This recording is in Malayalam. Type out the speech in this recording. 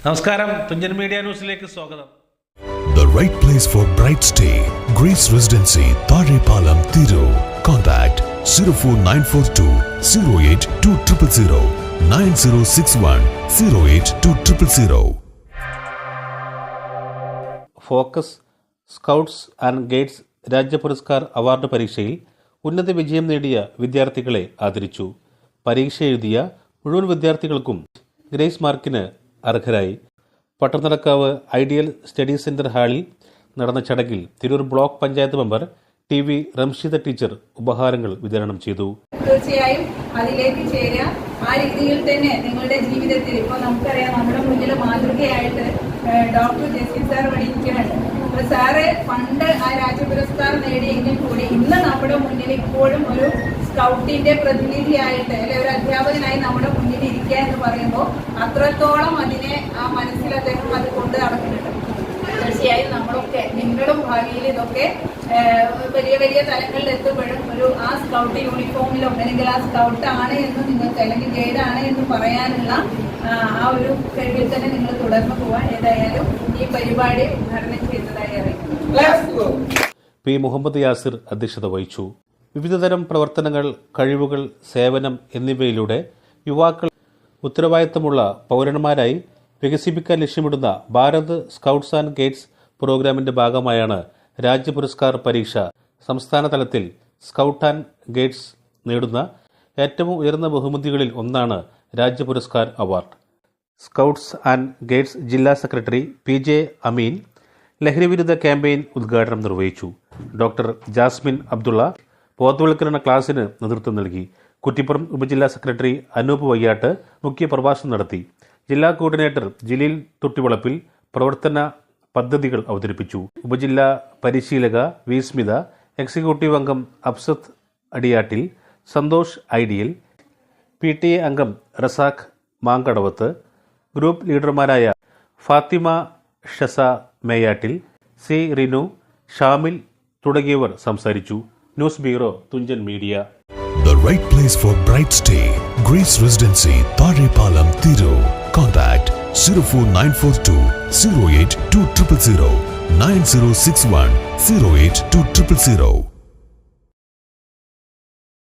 നമസ്കാരം, തുഞ്ചൻ മീഡിയ ന്യൂസിലേക്ക് സ്വാഗതം. The right place for bright stay, Grace Residency, Tharepalam, Thiru. Contact 04942 08200 9061 08200. Focus scouts and guides രാജ്യ പുരസ്കാർ അവാർഡ് പരീക്ഷയിൽ ഉന്നത വിജയം നേടിയ വിദ്യാർത്ഥികളെ ആദരിച്ചു. പരീക്ഷ എഴുതിയ മുഴുവൻ വിദ്യാർത്ഥികൾക്കും ഗ്രേസ് മാർക്കിന് അർഹരായി. പട്ടണക്കാവ് ഐഡിയൽ സ്റ്റഡി സെന്റർ ഹാളിൽ നടന്ന ചടങ്ങിൽ Tirur block panchayat member TV Ramshida teacher ഉപഹാരങ്ങൾ വിതരണം ചെയ്തു. തീർച്ചയായും അതിലേക്ക് ചേരുക. ആ രീതിയിൽ തന്നെ നിങ്ങളുടെ ജീവിതത്തിൽ ഇപ്പോൾ നമുക്കറിയാം, നമ്മുടെ മുന്നിൽ മാതൃകയായിട്ട് ഡോക്ടർ ജസ്റ്റിൻ സാർ പഠിക്കുന്നുണ്ട്. അപ്പോൾ സാറ് പണ്ട് ആ രാജ്യ പുരസ്കാരം നേടിയെങ്കിൽ കൂടി ഇന്ന് നമ്മുടെ മുന്നിൽ ഇപ്പോഴും ഒരു സ്കൗട്ടിന്റെ പ്രതിനിധിയായിട്ട് അല്ലെ ഒരു അധ്യാപകനായി നമ്മുടെ മുന്നിൽ ഇരിക്കുക എന്ന് പറയുമ്പോൾ അത്രത്തോളം അതിനെ ആ മനസ്സിൽ അദ്ദേഹം അത് കൊണ്ട് നടക്കുന്നുണ്ട്. തീർച്ചയായും നമ്മളൊക്കെ നിങ്ങളും ഭാവിയിൽ ഇതൊക്കെ വലിയ വലിയ തലങ്ങളിൽ എത്തുമ്പോഴും ഒരു ആ സ്കൗട്ട് യൂണിഫോമിലോ അല്ലെങ്കിൽ ആ സ്കൗട്ട് ആണ് എന്ന് നിങ്ങൾക്ക് അല്ലെങ്കിൽ ഗൈഡ് ആണ് എന്ന് പറയാനുള്ള ആ ഒരു കഴിവിൽ തന്നെ നിങ്ങൾ തുടർന്ന് പോവാൻ ഏതായാലും ഈ പരിപാടി ഉദ്ഘാടനം ചെയ്തതായി അറിയിക്കുന്നു. P. മുഹമ്മദ് യാസിർ അധ്യക്ഷത വഹിച്ചു. വിവിധതരം പ്രവർത്തനങ്ങൾ, കഴിവുകൾ, സേവനം എന്നിവയിലൂടെ യുവാക്കൾ ഉത്തരവാദിത്തമുള്ള പൗരന്മാരായി വികസിപ്പിക്കാൻ ലക്ഷ്യമിടുന്ന ഭാരത് സ്കൗട്ട്സ് ആൻഡ് ഗൈഡ്സ് പ്രോഗ്രാമിന്റെ ഭാഗമായാണ് രാജ്യ പുരസ്കാർ പരീക്ഷ. സംസ്ഥാന തലത്തിൽ സ്കൗട്ട് ആൻഡ് ഗൈഡ്സ് നേടുന്ന ഏറ്റവും ഉയർന്ന ബഹുമതികളിൽ ഒന്നാണ് രാജ്യ Puraskar award. Scouts and guides ജില്ലാ സെക്രട്ടറി PJ അമീൻ ലഹരിവിരുദ്ധ ക്യാമ്പയിൻ ഉദ്ഘാടനം നിർവഹിച്ചു. ഡോക്ടർ ജാസ്മിൻ അബ്ദുള്ള ബോധവൽക്കരണ ക്ലാസിന് നേതൃത്വം നൽകി. കുറ്റിപ്പുറം ഉപജില്ലാ സെക്രട്ടറി അനൂപ് വയ്യാട്ട് മുഖ്യ പ്രഭാഷണം നടത്തി. ജില്ലാ കോർഡിനേറ്റർ ജലീൽ തൊട്ടിവളപ്പിൽ പ്രവർത്തന പദ്ധതികൾ അവതരിപ്പിച്ചു. ഉപജില്ലാ പരിശീലക വി സ്മിത, എക്സിക്യൂട്ടീവ് അംഗം അബ്സത്ത് അടിയാട്ടിൽ, സന്തോഷ് ഐഡിയൽ, PTA അംഗം റസാഖ് മാങ്കടവത്ത്, ഗ്രൂപ്പ് ലീഡർമാരായ ഫാത്തിമ ഷസ മേയാട്ടിൽ, C. റിനു, ഷാമിൽ തുടങ്ങിയവർ സംസാരിച്ചു. News bureau, Thunchan media. The right place for bright stay, Grace Residency, Tharepalam, Thiru. Contact 04942 08200 9061 08200.